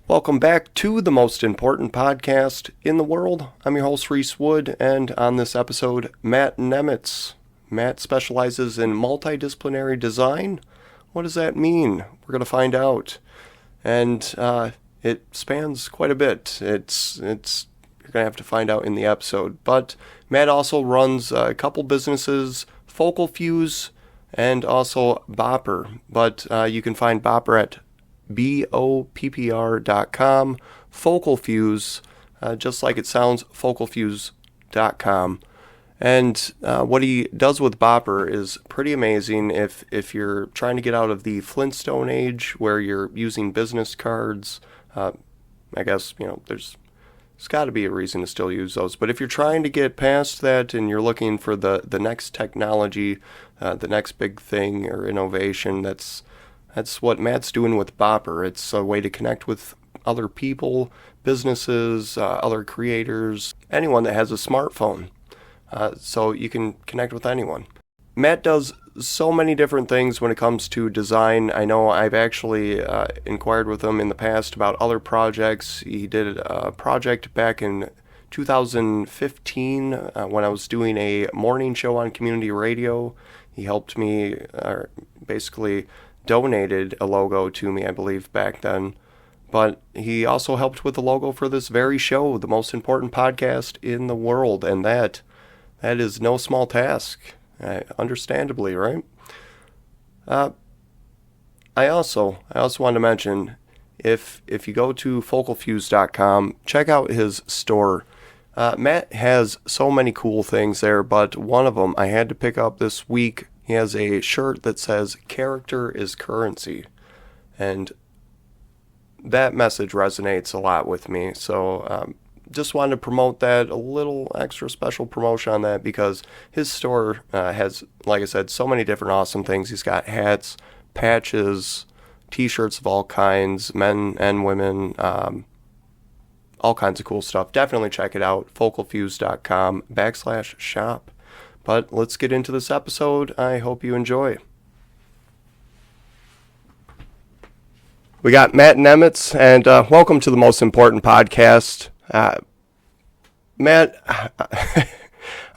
Welcome back to the most important podcast in the world. I'm your host, Reese Wood, and on this episode, Matt Nemetz. Matt specializes in multidisciplinary design. What does that mean? We're going to find out. And it spans quite a bit. You're going to have to find out in the episode. But Matt also runs a couple businesses, Focal Fuse and also Bopper. But you can find Bopper at boppr.com, Focal Fuse, just like it sounds, focalfuse.com. And what he does with Bopper is pretty amazing. If you're trying to get out of the Flintstone age where you're using business cards, I guess, there's got to be a reason to still use those. But if you're trying to get past that and you're looking for the next technology, the next big thing or innovation, that's what Matt's doing with Bopper. It's a way to connect with other people, businesses, other creators, anyone that has a smartphone. So you can connect with anyone. Matt does so many different things when it comes to design. I know I've actually inquired with him in the past about other projects. He did a project back in 2015 when I was doing a morning show on community radio. He helped me basically donated a logo to me, I believe, back then. But he also helped with the logo for this very show, the most important podcast in the world, and that is no small task, understandably, right? I also wanted to mention, if you go to focalfuse.com, check out his store. Matt has so many cool things there, but one of them I had to pick up this week. He has a shirt that says, "Character is currency." And that message resonates a lot with me. So just wanted to promote that, a little extra special promotion on that, because his store has, like I said, so many different awesome things. He's got hats, patches, t-shirts of all kinds, men and women, all kinds of cool stuff. Definitely check it out, focalfuse.com/shop. But let's get into this episode. I hope you enjoy. We got Matt Nemetz, and welcome to the most important podcast. Matt, I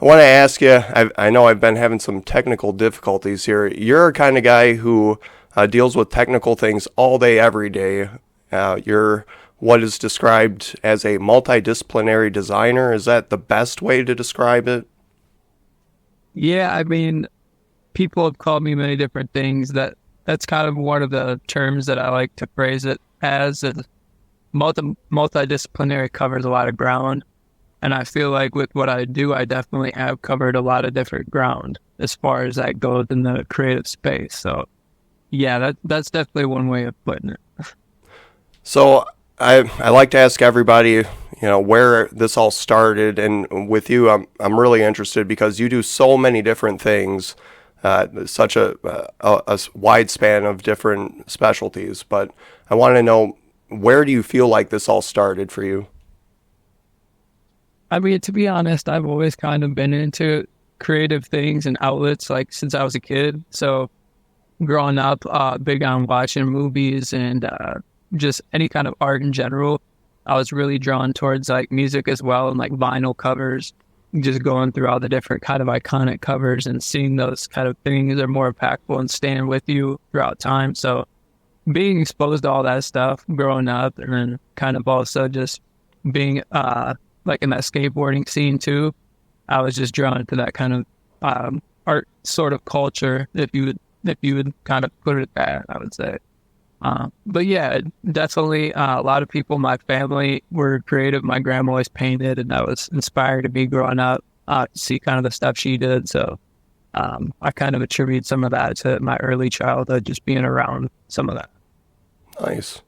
want to ask you, I know I've been having some technical difficulties here. You're a kind of guy who deals with technical things all day, every day. You're what is described as a multidisciplinary designer. Is that the best way to describe it? Yeah, I mean, people have called me many different things. That's kind of one of the terms that I like to phrase it as. Multidisciplinary covers a lot of ground. And I feel like with what I do, I definitely have covered a lot of different ground as far as that goes in the creative space. So, yeah, that's definitely one way of putting it. So I like to ask everybody, where this all started, and with you, I'm really interested because you do so many different things, such a wide span of different specialties. But I want to know, where do you feel like this all started for you? I mean, to be honest, I've always kind of been into creative things and outlets, like since I was a kid. So growing up, big on watching movies and just any kind of art in general. I was really drawn towards like music as well, and like vinyl covers, just going through all the different kind of iconic covers and seeing those kind of things are more impactful and staying with you throughout time. So being exposed to all that stuff growing up, and then kind of also just being like in that skateboarding scene too, I was just drawn to that kind of art sort of culture, if you would kind of put it that, I would say. But yeah, definitely a lot of people in my family were creative. My grandma always painted, and that was inspired to me growing up to see kind of the stuff she did. So I kind of attribute some of that to my early childhood, just being around some of that. Nice.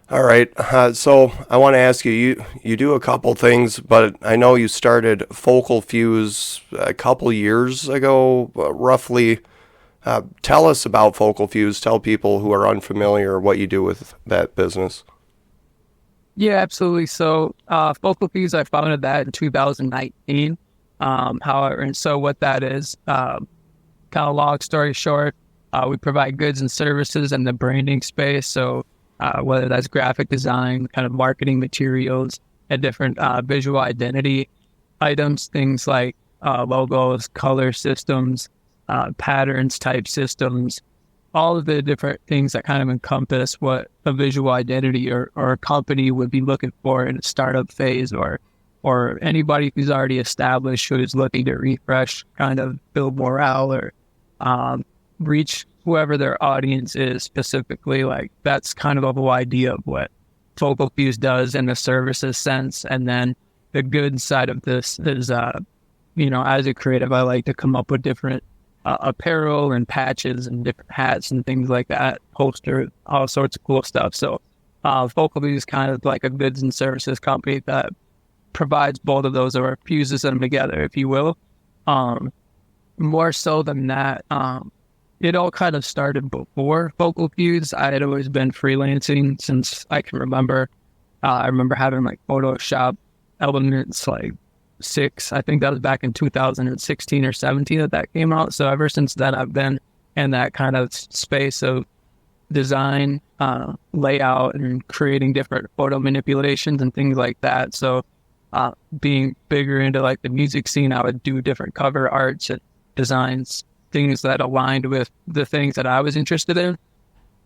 All right. So I want to ask you, you do a couple things, but I know you started Focal Fuse a couple years ago, roughly. Tell us about Focal Fuse. Tell people who are unfamiliar what you do with that business. Yeah, absolutely. So Focal Fuse, I founded that in 2019. However, and so what that is, kind of long story short, we provide goods and services in the branding space. So whether that's graphic design, kind of marketing materials, and different visual identity items, things like logos, color systems, patterns, type systems, all of the different things that kind of encompass what a visual identity or a company would be looking for in a startup phase, or anybody who's already established who is looking to refresh, kind of build morale or reach whoever their audience is specifically. Like, that's kind of the whole idea of what Focal Fuse does in the services sense. And then the good side of this is, as a creative, I like to come up with different apparel and patches and different hats and things like that, poster, all sorts of cool stuff. So Focal Fuse is kind of like a goods and services company that provides both of those, or fuses them together, if you will. More so than that, it all kind of started before Focal Fuse. I had always been freelancing since I can remember. I remember having like Photoshop Elements like 6. I think that was back in 2016 or 17 that came out. So ever since then, I've been in that kind of space of design, layout, and creating different photo manipulations and things like that. So being bigger into like the music scene, I would do different cover arts and designs, things that aligned with the things that I was interested in.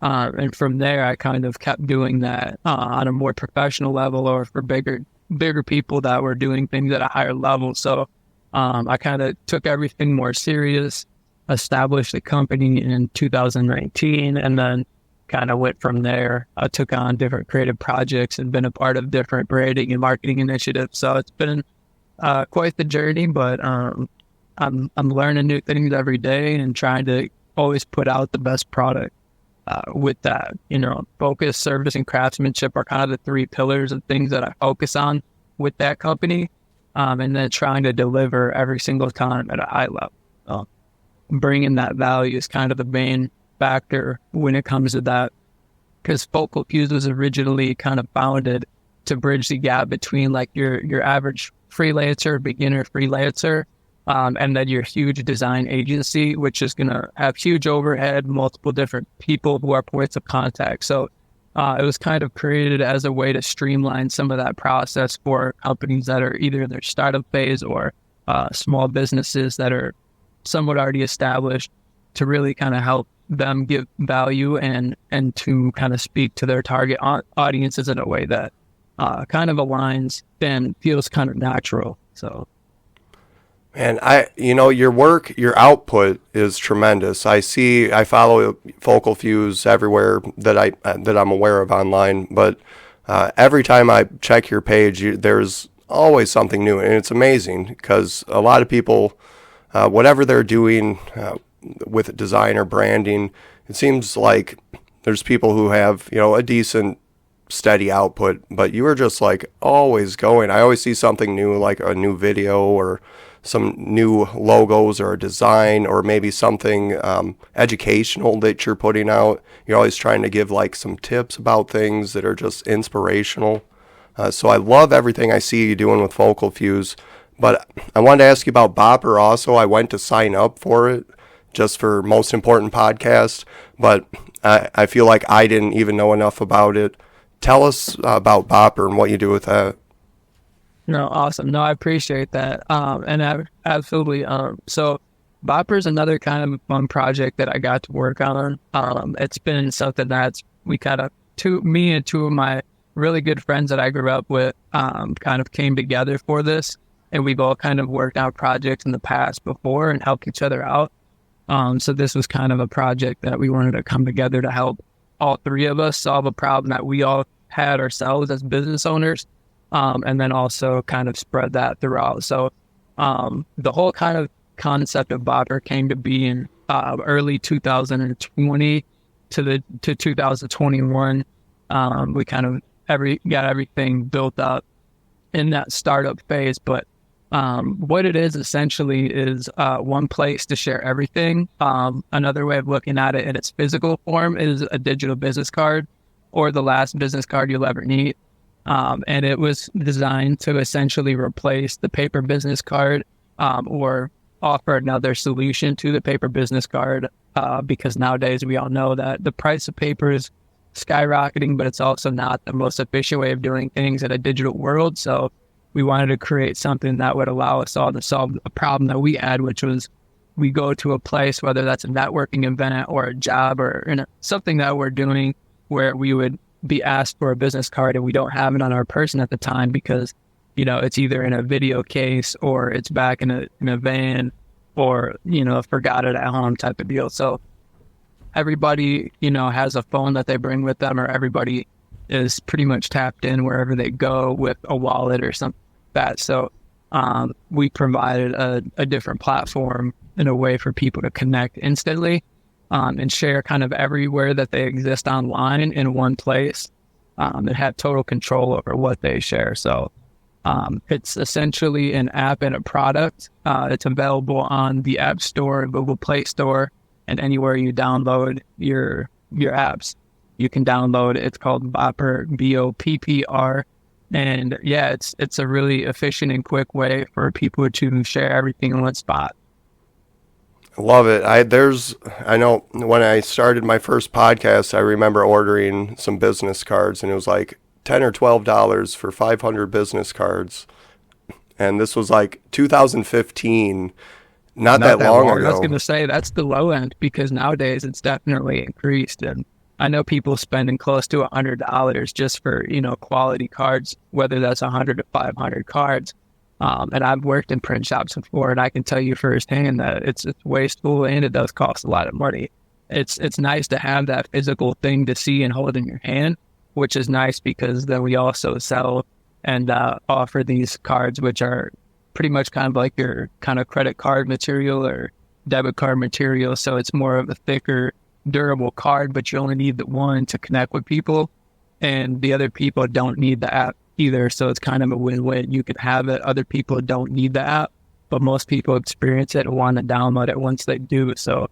And from there, I kind of kept doing that on a more professional level, or for bigger people that were doing things at a higher level. So I kind of took everything more serious, established the company in 2019, and then kind of went from there. I took on different creative projects and been a part of different branding and marketing initiatives. So it's been quite the journey, but I'm learning new things every day and trying to always put out the best product. With that, focus, service, and craftsmanship are kind of the 3 pillars of things that I focus on with that company, and then trying to deliver every single time at a high level. Bringing that value is kind of the main factor when it comes to that, because Focal Fuse was originally kind of founded to bridge the gap between like your average freelancer, beginner freelancer, and then your huge design agency, which is going to have huge overhead, multiple different people who are points of contact. So it was kind of created as a way to streamline some of that process for companies that are either in their startup phase or small businesses that are somewhat already established, to really kind of help them give value and to kind of speak to their target audiences in a way that kind of aligns and feels kind of natural. So. And your work, your output is tremendous. I follow Focal Fuse everywhere that I'm aware of online, but every time I check your page, there's always something new, and it's amazing because a lot of people, whatever they're doing with design or branding, it seems like there's people who have a decent, steady output, but you are just like always going. I always see something new, like a new video or some new logos or a design, or maybe something educational that you're putting out. You're always trying to give like some tips about things that are just inspirational. So I love everything I see you doing with Focal Fuse. But I wanted to ask you about Bopper also. I went to sign up for it just for Most Important Podcast, but I feel like I didn't even know enough about it. Tell us about Bopper and what you do with that. No, awesome. No, I appreciate that. Absolutely. So Bopper is another kind of fun project that I got to work on. It's been something that's me and 2 of my really good friends that I grew up with kind of came together for this, and we've all kind of worked out projects in the past before and helped each other out. So this was kind of a project that we wanted to come together to help all 3 of us solve a problem that we all had ourselves as business owners. And then also kind of spread that throughout. So the whole kind of concept of Bopper came to be in early 2020 to 2021. We kind of got everything built up in that startup phase. But what it is essentially is one place to share everything. Another way of looking at it in its physical form is a digital business card, or the last business card you'll ever need. And it was designed to essentially replace the paper business card, or offer another solution to the paper business card, because nowadays we all know that the price of paper is skyrocketing, but it's also not the most efficient way of doing things in a digital world. So we wanted to create something that would allow us all to solve a problem that we had, which was we go to a place, whether that's a networking event or a job or something that we're doing where we would be asked for a business card and we don't have it on our person at the time because, it's either in a video case or it's back in a van or, forgot it at home type of deal. So everybody, has a phone that they bring with them, or everybody is pretty much tapped in wherever they go with a wallet or something like that. So we provided a different platform in a way for people to connect instantly and share kind of everywhere that they exist online in one place and have total control over what they share. So it's essentially an app and a product. It's available on the App Store, Google Play Store, and anywhere you download your apps. You can download it. It's called Boppr, Boppr. And yeah, it's a really efficient and quick way for people to share everything in one spot. I love it. I know when I started my first podcast, I remember ordering some business cards, and it was like $10 or $12 for 500 business cards. And this was like 2015, not that long ago. I was going to say that's the low end, because nowadays it's definitely increased. And I know people spending close to $100 just for, quality cards, whether that's 100 to 500 cards. And I've worked in print shops before, and I can tell you firsthand that it's wasteful and it does cost a lot of money. It's nice to have that physical thing to see and hold in your hand, which is nice because then we also sell and offer these cards, which are pretty much kind of like your kind of credit card material or debit card material. So it's more of a thicker, durable card, but you only need the one to connect with people, and the other people don't need the app either. So it's kind of a win-win. You can have it. Other people don't need the app, but most people experience it and want to download it once they do. So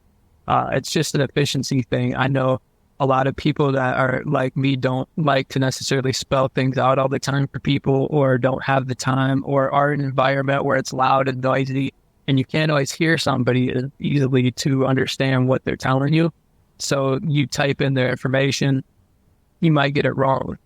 it's just an efficiency thing. I know a lot of people that are like me don't like to necessarily spell things out all the time for people, or don't have the time, or are in an environment where it's loud and noisy and you can't always hear somebody easily to understand what they're telling you. So you type in their information, you might get it wrong.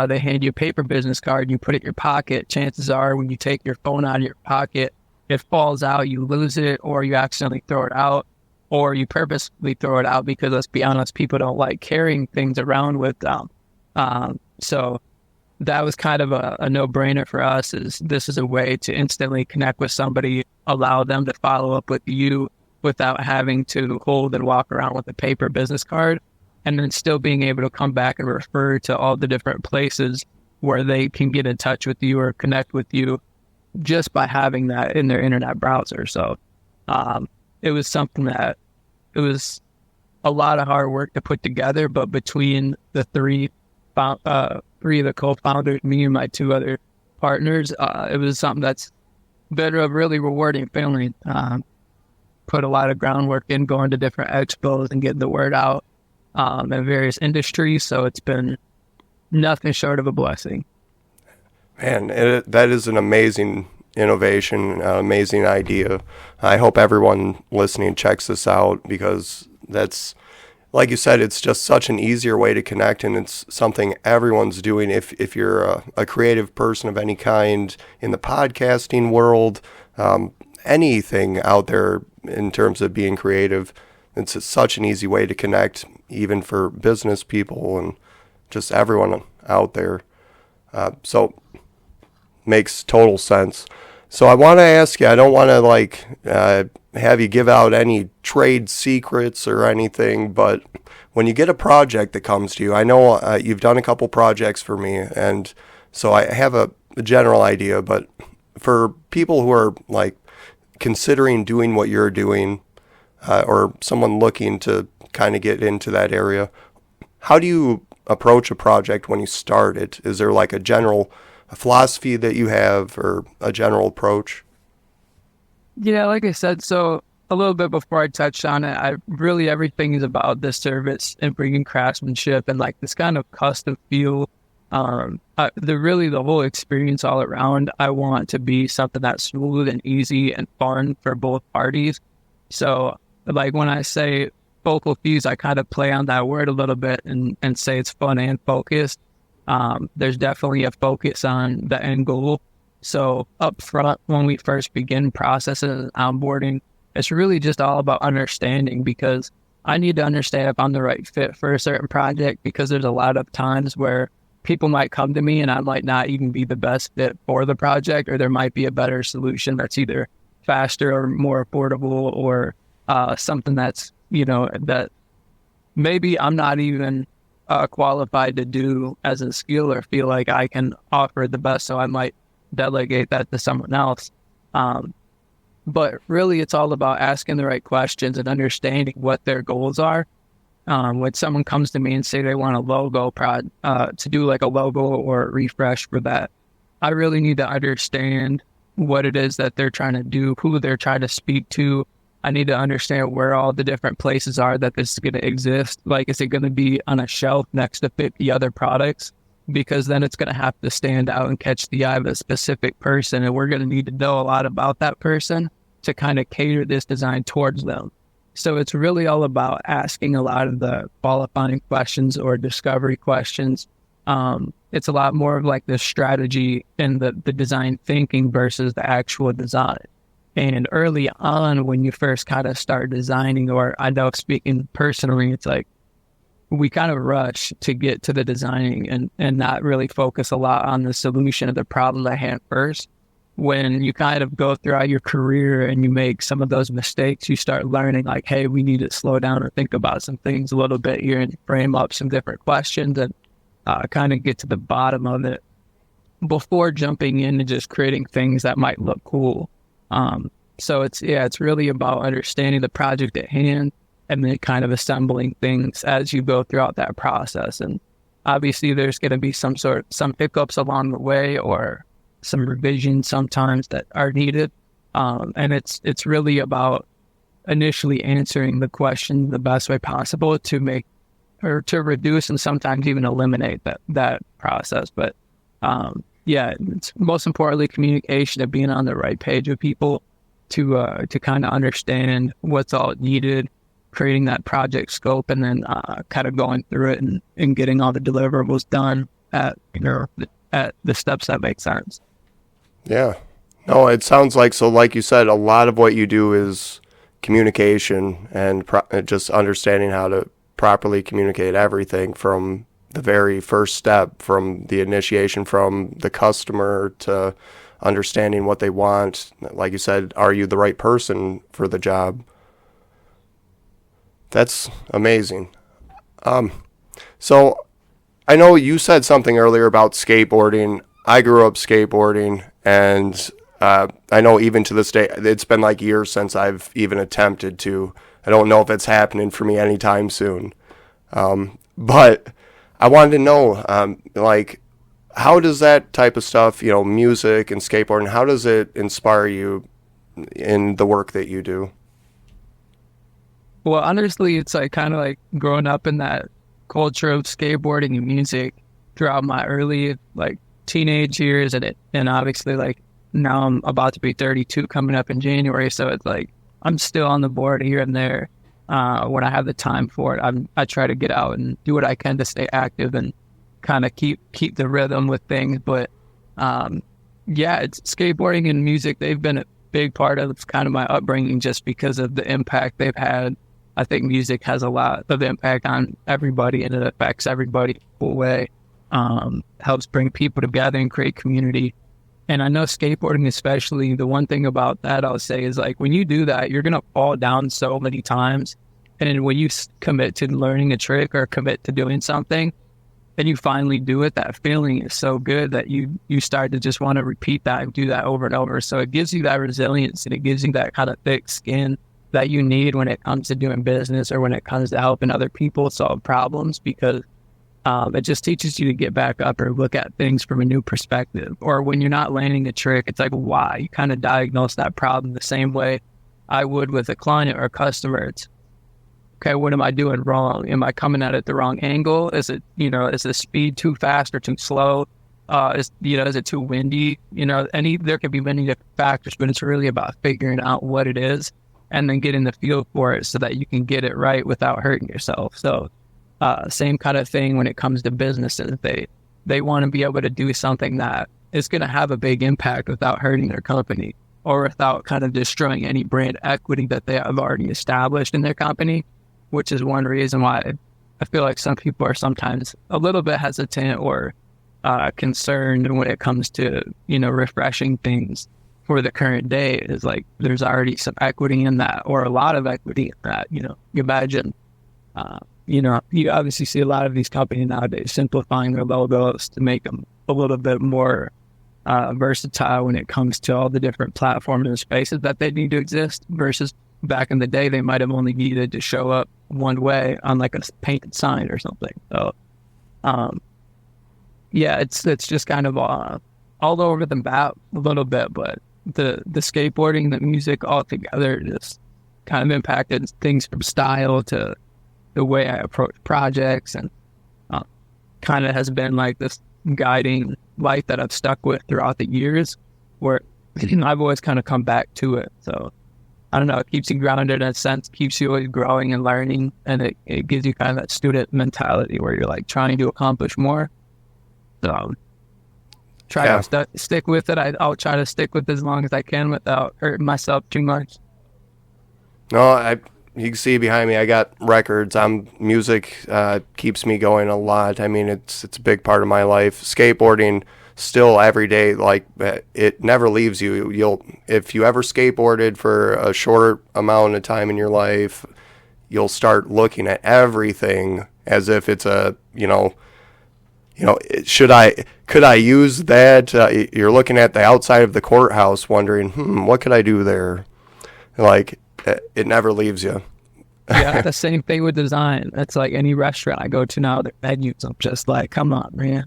They hand you a paper business card, you put it in your pocket. Chances are when you take your phone out of your pocket, it falls out, you lose it, or you accidentally throw it out, or you purposely throw it out, because let's be honest, people don't like carrying things around with them. So that was kind of a no-brainer for us. This is a way to instantly connect with somebody, allow them to follow up with you without having to hold and walk around with a paper business card, and then still being able to come back and refer to all the different places where they can get in touch with you or connect with you just by having that in their internet browser. So it was something that it was a lot of hard work to put together, but between the three of the co-founders, me and my two other partners, it was something that's been a really rewarding feeling. Put a lot of groundwork in going to different expos and getting the word out in various industries. So it's been nothing short of a blessing. Man, that is an amazing innovation, an amazing idea. I hope everyone listening checks this out, because that's, like you said, it's just such an easier way to connect, and it's something everyone's doing. If you're a creative person of any kind in the podcasting world, anything out there in terms of being creative, it's such an easy way to connect, even for business people and just everyone out there. So makes total sense. So I want to ask you, I don't want to have you give out any trade secrets or anything, but when you get a project that comes to you, I know you've done a couple projects for me, and so I have a general idea, but for people who are like considering doing what you're doing, or someone looking to kind of get into that area, how do you approach a project when you start it? Is there like a general philosophy that you have, or a general approach? Yeah, like I said, so a little bit before I touched on it, everything is about the service and bringing craftsmanship and like this kind of custom feel. The whole experience all around, I want to be something that's smooth and easy and fun for both parties. So like when I say focal fuse, I kind of play on that word a little bit and say it's fun and focused. There's definitely a focus on the end goal. So up front, when we first begin processing and onboarding, it's really just all about understanding, because I need to understand if I'm the right fit for a certain project, because there's a lot of times where people might come to me and I might not even be the best fit for the project, or there might be a better solution that's either faster or more affordable, or something that's, that maybe I'm not even qualified to do as a skill or feel like I can offer the best. So I might delegate that to someone else. But really, it's all about asking the right questions and understanding what their goals are. When someone comes to me and say they want a logo to do like a logo or a refresh for that, I really need to understand what it is that they're trying to do, who they're trying to speak to. I need to understand where all the different places are that this is going to exist. Like, is it going to be on a shelf next to 50 other products? Because then it's going to have to stand out and catch the eye of a specific person. And we're going to need to know a lot about that person to kind of cater this design towards them. So it's really all about asking a lot of the qualifying questions or discovery questions. It's a lot more of like the strategy and the design thinking versus the actual design. And early on, when you first kind of start designing, or I know speaking personally, it's like we kind of rush to get to the designing and not really focus a lot on the solution of the problem at hand first. When you kind of go throughout your career and you make some of those mistakes, you start learning like, hey, we need to slow down or think about some things a little bit here and frame up some different questions and kind of get to the bottom of it before jumping in and just creating things that might look cool. So it's really about understanding the project at hand and then kind of assembling things as you go throughout that process. And obviously there's going to be some hiccups along the way, or some revisions sometimes that are needed. And it's really about initially answering the question the best way possible to make, or to reduce and sometimes even eliminate that process. But it's most importantly communication, of being on the right page with people to kind of understand what's all needed, creating that project scope, and then kind of going through it and getting all the deliverables done at the steps that make sense. Yeah. No, it sounds like, so like you said, a lot of what you do is communication and just understanding how to properly communicate everything from the very first step, from the initiation from the customer to understanding what they want. Like you said, are you the right person for the job? That's amazing. So I know you said something earlier about skateboarding. I grew up skateboarding, and I know even to this day, it's been like years since I've even attempted to. I don't know if it's happening for me anytime soon. But I wanted to know, like, how does that type of stuff, music and skateboarding, how does it inspire you in the work that you do? Well, honestly, it's like kind of like growing up in that culture of skateboarding and music throughout my early like teenage years, and obviously like now I'm about to be 32 coming up in January, so it's like I'm still on the board here and there. When I have the time for it, I try to get out and do what I can to stay active and kind of keep the rhythm with things. But it's skateboarding and music, they've been a big part of kind of my upbringing just because of the impact they've had. I think music has a lot of impact on everybody, and it affects everybody in a cool way. Helps bring people together and create community. And I know skateboarding especially, the one thing about that I'll say is like when you do that, you're going to fall down so many times. And when you commit to learning a trick or commit to doing something, and you finally do it, that feeling is so good that you start to just want to repeat that and do that over and over. So it gives you that resilience, and it gives you that kind of thick skin that you need when it comes to doing business or when it comes to helping other people solve problems, because it just teaches you to get back up or look at things from a new perspective. Or when you're not landing a trick, it's like, why? You kind of diagnose that problem the same way I would with a client or a customer. It's, okay, what am I doing wrong? Am I coming at it the wrong angle? Is it, is the speed too fast or too slow? Is it too windy? There could be many different factors, but it's really about figuring out what it is and then getting the feel for it so that you can get it right without hurting yourself. So same kind of thing when it comes to businesses. They want to be able to do something that is going to have a big impact without hurting their company or without kind of destroying any brand equity that they have already established in their company, which is one reason why I feel like some people are sometimes a little bit hesitant or concerned when it comes to, refreshing things for the current day. Is like there's already some equity in that, or a lot of equity in that. You imagine, you obviously see a lot of these companies nowadays simplifying their logos to make them a little bit more versatile when it comes to all the different platforms and spaces that they need to exist, versus back in the day, they might have only needed to show up one way on like a painted sign or something. So, yeah, it's just kind of all over the map a little bit, but the skateboarding, the music all together just kind of impacted things from style to the way I approach projects, and kind of has been like this guiding light that I've stuck with throughout the years, where I've always kind of come back to it. So I don't know, it keeps you grounded in a sense, keeps you always growing and learning, and it gives you kind of that student mentality where you're like trying to accomplish more. So try to stick with it. I'll try to stick with it as long as I can without hurting myself too much. No, you can see behind me, I got records. Music keeps me going a lot. I mean, it's a big part of my life. Skateboarding still every day, like it never leaves you. If you ever skateboarded for a shorter amount of time in your life, you'll start looking at everything as if it's could I use that? You're looking at the outside of the courthouse wondering, what could I do there? Like, it never leaves you. Yeah, the same thing with design. It's like any restaurant I go to now, their menus, I'm just like, come on, man.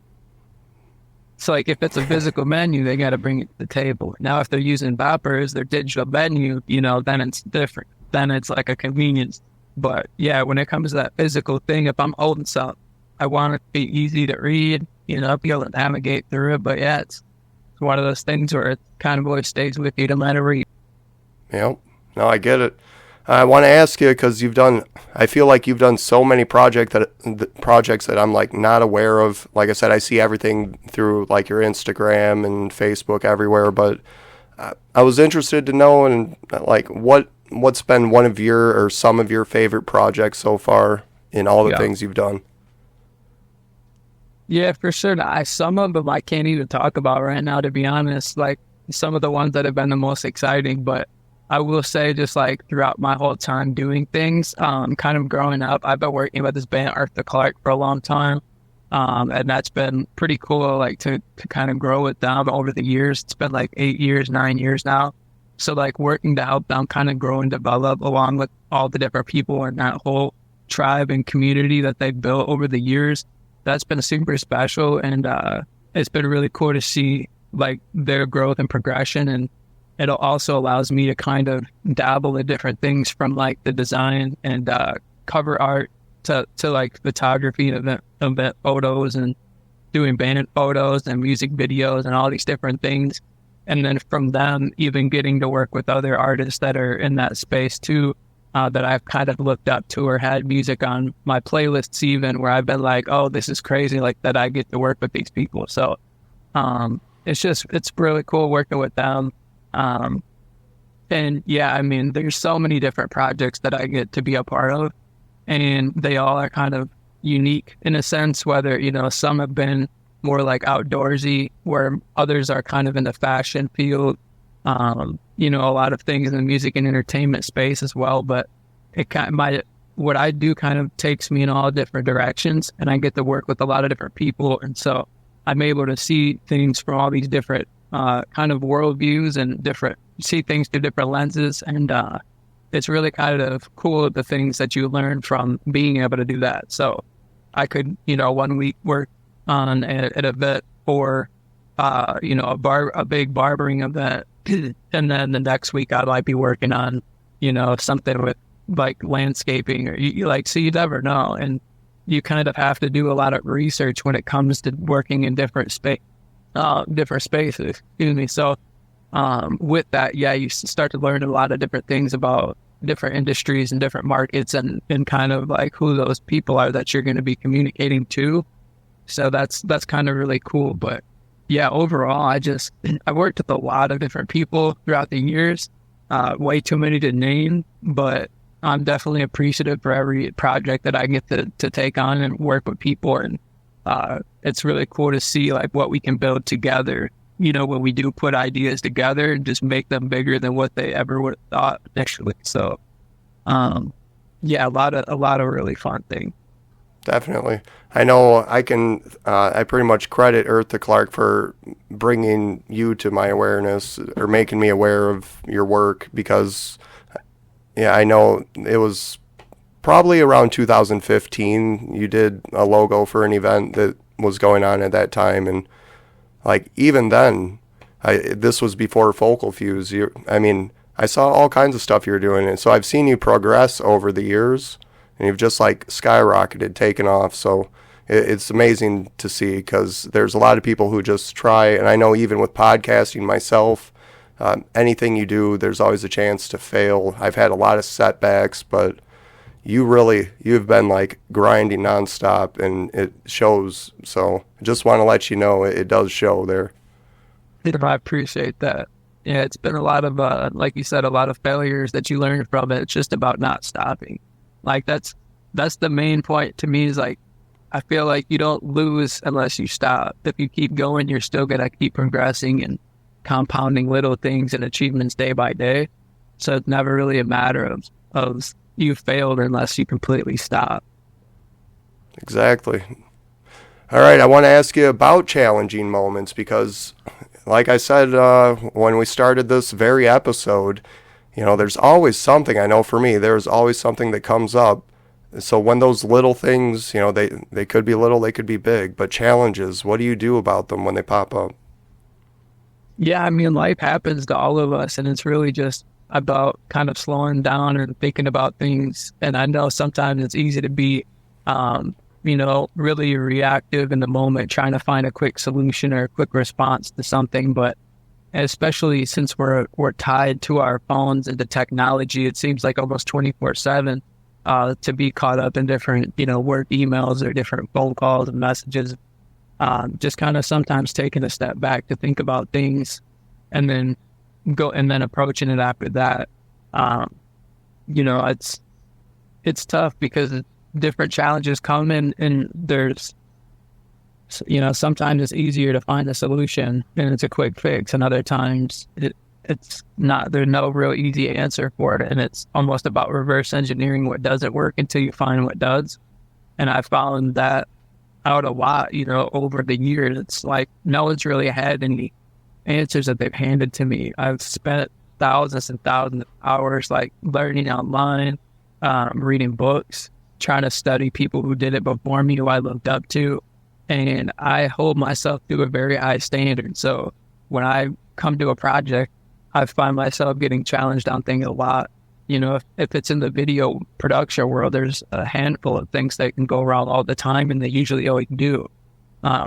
It's like if it's a physical menu, they got to bring it to the table. Now, if they're using Boppers, their digital menu, then it's different. Then it's like a convenience. But yeah, when it comes to that physical thing, if I'm holding something, I want it to be easy to read, be able to navigate through it. But yeah, it's one of those things where it kind of always stays with you to let it read. Yep. No, I get it. I want to ask you, because I feel like you've done so many projects that I'm like not aware of. Like I said, I see everything through like your Instagram and Facebook everywhere, but I was interested to know, and like what's been one of your or some of your favorite projects so far in all the things you've done. Yeah, for sure. Some of them I can't even talk about right now, to be honest. Like some of the ones that have been the most exciting, but I will say, just like throughout my whole time doing things, kind of growing up, I've been working with this band Arthur Clarke for a long time. And that's been pretty cool, like to kind of grow with them over the years. It's been like 8 years, 9 years now. So like working to help them kind of grow and develop along with all the different people in that whole tribe and community that they've built over the years. That's been super special. And it's been really cool to see like their growth and progression. And it also allows me to kind of dabble in different things, from like the design and cover art to like photography and event photos, and doing band photos and music videos and all these different things. And then from them, even getting to work with other artists that are in that space too, that I've kind of looked up to or had music on my playlists even, where I've been like, oh, this is crazy, like that I get to work with these people. So it's really cool working with them. And yeah, I mean, there's so many different projects that I get to be a part of, and they all are kind of unique in a sense, whether, some have been more like outdoorsy, where others are kind of in the fashion field, a lot of things in the music and entertainment space as well. But it what I do kind of takes me in all different directions, and I get to work with a lot of different people. And so I'm able to see things from all these different kind of worldviews and see things through different lenses. And it's really kind of cool, the things that you learn from being able to do that. So I could, 1 week work on an event for, a big barbering event. And then the next week I might be working on, something with like landscaping, or so you never know. And you kind of have to do a lot of research when it comes to working in different spaces, excuse me. So with that, yeah, you start to learn a lot of different things about different industries and different markets and kind of like who those people are that you're going to be communicating to. So that's kind of really cool. But yeah, overall, I worked with a lot of different people throughout the years, way too many to name, but I'm definitely appreciative for every project that I get to take on and work with people. And it's really cool to see like what we can build together, when we do put ideas together and just make them bigger than what they ever would have thought initially. So, yeah, a lot of really fun things. Definitely. I know I pretty much credit Earth to Clark for bringing you to my awareness or making me aware of your work because, yeah, I know it was probably around 2015 you did a logo for an event that was going on at that time. And like even then, this was before Focal Fuse. I saw all kinds of stuff you were doing. And so I've seen you progress over the years. And you've just like skyrocketed, taken off. So it's amazing to see because there's a lot of people who just try. And I know even with podcasting myself, anything you do, there's always a chance to fail. I've had a lot of setbacks, but you've been like grinding nonstop and it shows. So I just want to let you know it does show there. I appreciate that. Yeah, it's been a lot of, like you said, a lot of failures that you learn from it. It's just about not stopping. Like that's the main point to me is like, I feel like you don't lose unless you stop. If you keep going, you're still going to keep progressing and compounding little things and achievements day by day. So it's never really a matter of you failed unless you completely stop. Exactly. All right. I want to ask you about challenging moments because like I said, when we started this very episode, there's always something. I know for me, there's always something that comes up. So when those little things, they could be little, they could be big, but challenges, what do you do about them when they pop up? Yeah, I mean, life happens to all of us, and it's really just about kind of slowing down and thinking about things. And I know sometimes it's easy to be, really reactive in the moment, trying to find a quick solution or a quick response to something, but especially since we're tied to our phones and the technology, it seems like almost 24/7 to be caught up in different, work emails or different phone calls and messages. Just kind of sometimes taking a step back to think about things and then approaching it after that. It's tough because different challenges come in and there's, sometimes it's easier to find a solution and it's a quick fix, and other times it's not. There's no real easy answer for it, and it's almost about reverse engineering what doesn't work until you find what does. And I found that out a lot, over the years. It's like no one's really had any answers that they've handed to me. I've spent thousands and thousands of hours like learning online, reading books, trying to study people who did it before me, who I looked up to. And I hold myself to a very high standard. So when I come to a project, I find myself getting challenged on things a lot. If it's in the video production world, there's a handful of things that can go wrong all the time, and they usually always do.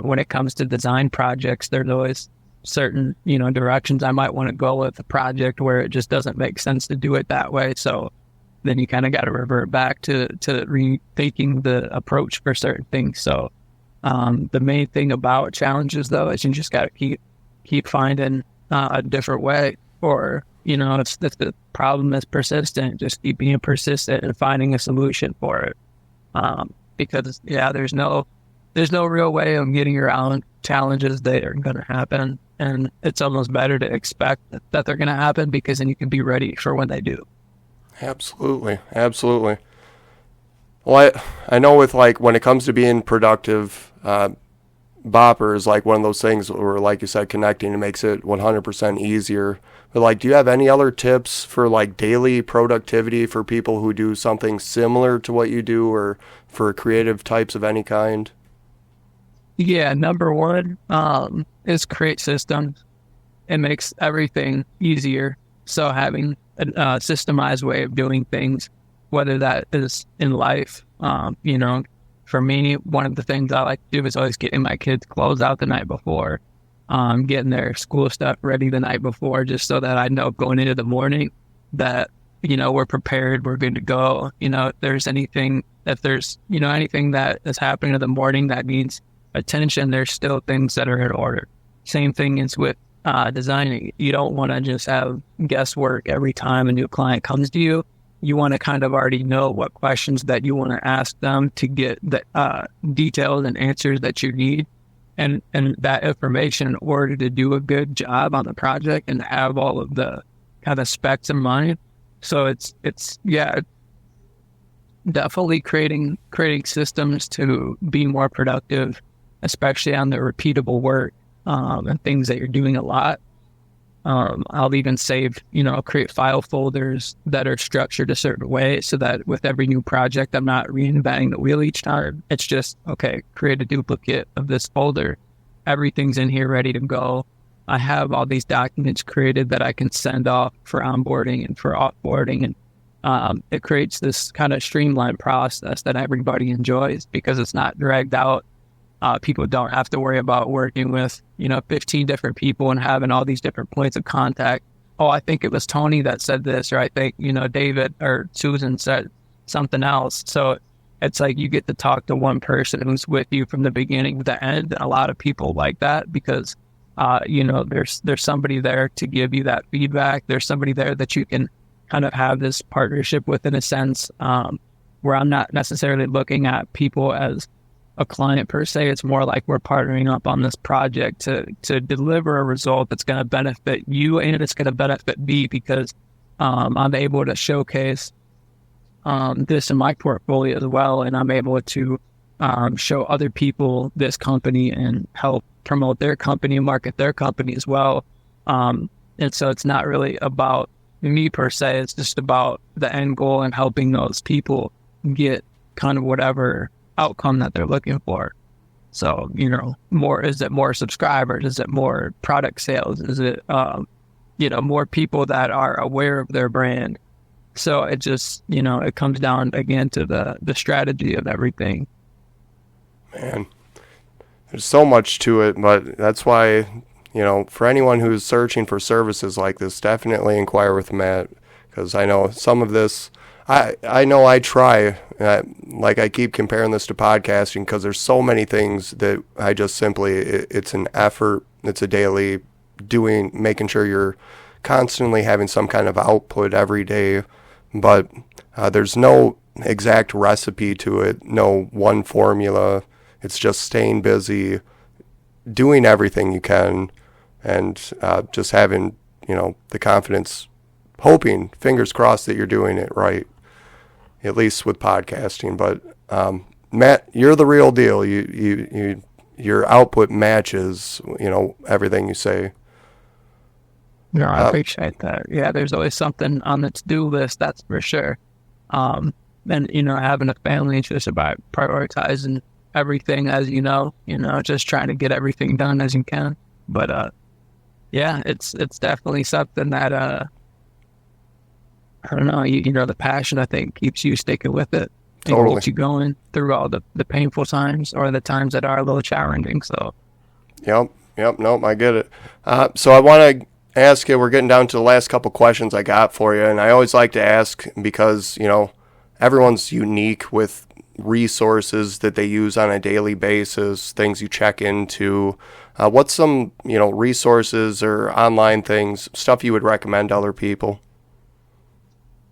When it comes to design projects, there's always certain, directions I might want to go with a project where it just doesn't make sense to do it that way. So then you kind of got to revert back to rethinking the approach for certain things. So the main thing about challenges, though, is you just got to keep finding a different way, or if the problem is persistent, just keep being persistent and finding a solution for it. Because there's no real way of getting around challenges that are going to happen, and it's almost better to expect that they're going to happen because then you can be ready for when they do. Absolutely. Well, I know with like when it comes to being productive, Bopper is like one of those things where, like you said, connecting, it makes it 100% easier. But like, do you have any other tips for like daily productivity for people who do something similar to what you do, or for creative types of any kind? Yeah, number one is create systems. It makes everything easier. So having a systemized way of doing things, whether that is in life, for me, one of the things I like to do is always getting my kids' clothes out the night before, getting their school stuff ready the night before, just so that I know going into the morning that we're prepared, we're good to go. If there's anything anything that is happening in the morning that needs attention, there's still things that are in order. Same thing is with designing. You don't want to just have guesswork every time a new client comes to you. You want to kind of already know what questions that you want to ask them to get the details and answers that you need, and that information in order to do a good job on the project and have all of the kind of specs in mind. So it's definitely creating systems to be more productive, especially on the repeatable work and things that you're doing a lot. I'll even create file folders that are structured a certain way so that with every new project, I'm not reinventing the wheel each time. It's just, okay, create a duplicate of this folder. Everything's in here ready to go. I have all these documents created that I can send off for onboarding and for offboarding. And it creates this kind of streamlined process that everybody enjoys because it's not dragged out. People don't have to worry about working with, 15 different people and having all these different points of contact. Oh, I think it was Tony that said this, or I think, David or Susan said something else. So it's like you get to talk to one person who's with you from the beginning to the end. And a lot of people like that because, there's somebody there to give you that feedback. There's somebody there that you can kind of have this partnership with in a sense, where I'm not necessarily looking at people as a client per se. It's more like we're partnering up on this project to deliver a result that's going to benefit you and it's going to benefit me because I'm able to showcase this in my portfolio as well, and I'm able to show other people this company and help promote their company and market their company as well. And so it's not really about me per se. It's just about the end goal and helping those people get kind of whatever outcome that they're looking for. So, is it more subscribers? Is it more product sales? Is it, more people that are aware of their brand? So it just, it comes down again to the strategy of everything. Man, there's so much to it, but that's why, for anyone who's searching for services like this, definitely inquire with Matt, because I know some of this, I know I try, like I keep comparing this to podcasting because there's so many things that I just simply, it's an effort, it's a daily making sure you're constantly having some kind of output every day, but there's no exact recipe to it, no one formula. It's just staying busy, doing everything you can, and just having, the confidence, hoping, fingers crossed that you're doing it right, at least with podcasting. But Matt, you're the real deal. Your output matches, everything you say. No, I appreciate that. Yeah, there's always something on the to-do list, that's for sure. And, having a family is just about prioritizing everything as just trying to get everything done as you can. But, it's definitely something that, I don't know, the passion, I think, keeps you sticking with it. And Totally. Keeps you going through all the painful times or the times that are a little challenging. So. Yep. Nope, I get it. So I want to ask you, we're getting down to the last couple questions I got for you, and I always like to ask because, everyone's unique with resources that they use on a daily basis, things you check into. What's some, resources or online things, stuff you would recommend to other people?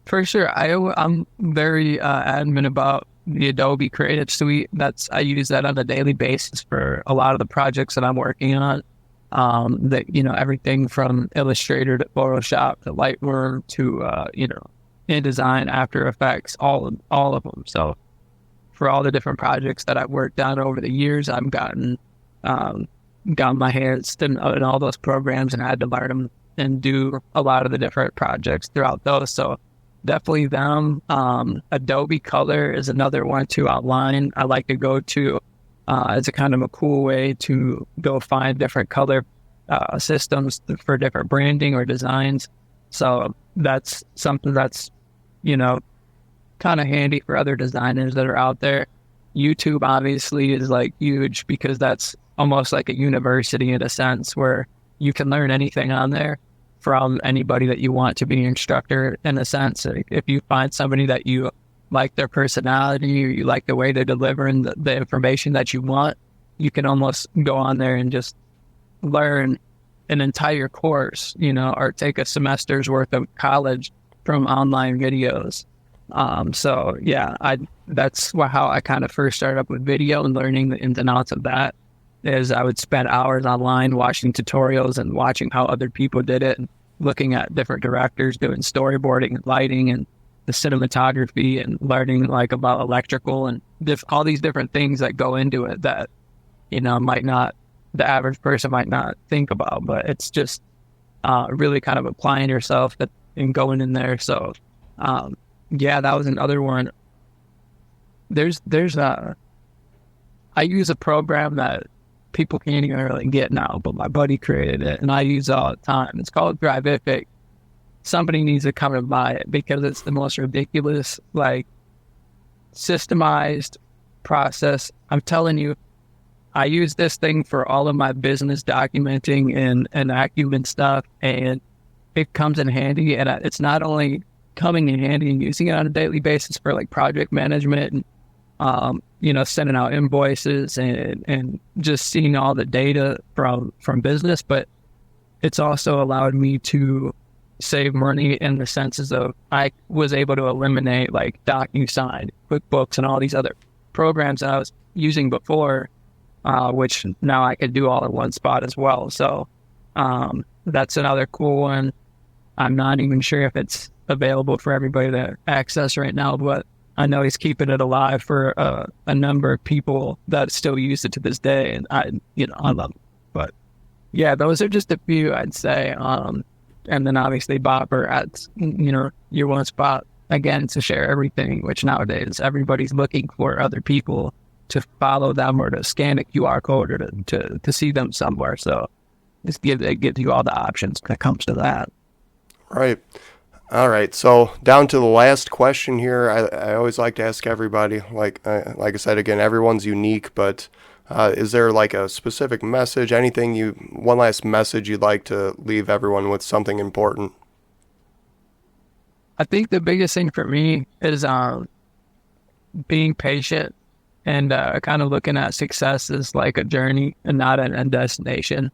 For sure. I'm very adamant about the Adobe Creative Suite. I use that on a daily basis for a lot of the projects that I'm working on. Everything from Illustrator to Photoshop to Lightroom to, InDesign, After Effects, all of them. So for all the different projects that I've worked on over the years, I've gotten my hands in all those programs and had to learn them and do a lot of the different projects throughout those. So definitely them. Adobe Color is another one too online. I like to go to. It's a kind of a cool way to go find different color systems for different branding or designs. So that's something that's, kind of handy for other designers that are out there. YouTube obviously is like huge because that's almost like a university in a sense where you can learn anything on there. from anybody that you want to be an instructor in a sense. If you find somebody that you like their personality, or you like the way they're delivering the information that you want, you can almost go on there and just learn an entire course, or take a semester's worth of college from online videos. So yeah, that's how I kind of first started up with video and learning the ins and outs of that. Is I would spend hours online watching tutorials and watching how other people did it, and looking at different directors doing storyboarding and lighting and the cinematography, and learning like about electrical and all these different things that go into it that, the average person might not think about, but it's just really kind of applying yourself and going in there. So yeah, that was another one. I use a program that people can't even really get now, but my buddy created it and I use it all the time. It's called Thrivific. Somebody needs to come and buy it because it's the most ridiculous, like, systemized process. I'm telling you, I use this thing for all of my business documenting and acumen stuff, and it comes in handy. And it's not only coming in handy and using it on a daily basis for like project management and sending out invoices and just seeing all the data from business, but it's also allowed me to save money in the senses of I was able to eliminate like DocuSign, QuickBooks, and all these other programs that I was using before, which now I could do all in one spot as well. So that's another cool one. I'm not even sure if it's available for everybody to access right now, but I know he's keeping it alive for a number of people that still use it to this day, and I love it. But yeah, those are just a few, I'd say. And then obviously Bopper adds, your one spot again to share everything, which nowadays everybody's looking for other people to follow them or to scan a QR code or to see them somewhere. So it gives you all the options when it comes to that. Right. All right. So down to the last question here. I always like to ask everybody, like I said, again, everyone's unique, but is there like a specific message, one last message you'd like to leave everyone with, something important? I think the biggest thing for me is being patient and kind of looking at success as like a journey and not a destination,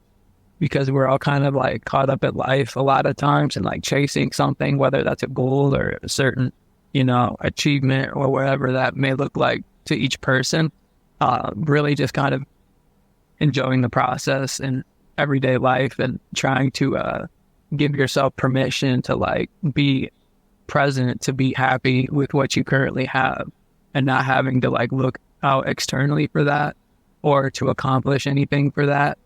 because we're all kind of like caught up in life a lot of times and like chasing something, whether that's a goal or a certain, achievement or whatever that may look like to each person. Really just kind of enjoying the process in everyday life and trying to give yourself permission to like be present, to be happy with what you currently have, and not having to like look out externally for that or to accomplish anything for that.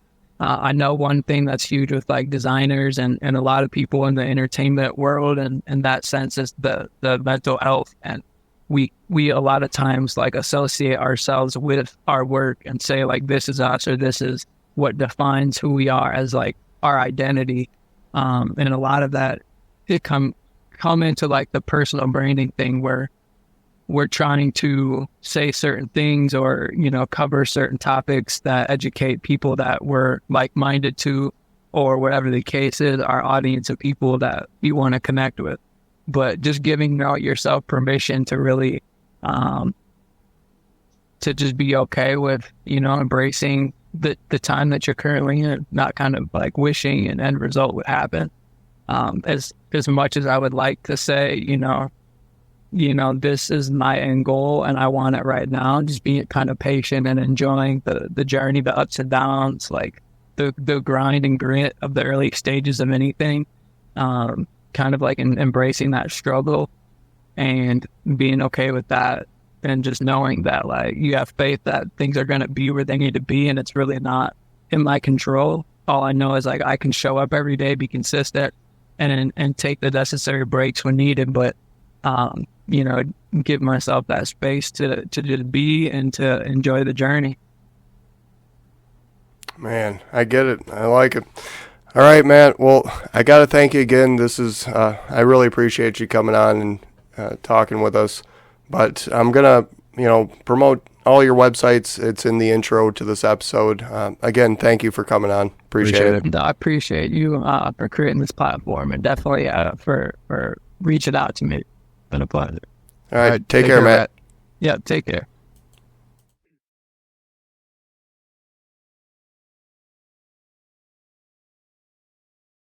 I know one thing that's huge with like designers and a lot of people in the entertainment world and that sense is the mental health. And we a lot of times like associate ourselves with our work and say like this is us or this is what defines who we are as like our identity. And a lot of that it come into like the personal branding thing where we're trying to say certain things or, cover certain topics that educate people that we're like-minded to, or whatever the case is, our audience of people that you want to connect with. But just giving out yourself permission to really, to just be okay with, embracing the time that you're currently in, not kind of like wishing an end result would happen. As much as I would like to say, this is my end goal and I want it right now, just being kind of patient and enjoying the journey, the ups and downs, like the grind and grit of the early stages of anything, kind of like embracing that struggle and being okay with that, and just knowing that like you have faith that things are going to be where they need to be and it's really not in my control. All I know is like I can show up every day, be consistent, and take the necessary breaks when needed, but give myself that space to just be and to enjoy the journey. Man, I get it. I like it. All right, Matt. Well, I got to thank you again. I really appreciate you coming on and talking with us. But I'm going to, promote all your websites. It's in the intro to this episode. Again, thank you for coming on. Appreciate it. No, I appreciate you for creating this platform, and definitely for reaching out to me. It's been a pleasure. All right. Take care, Matt. Yeah, take care.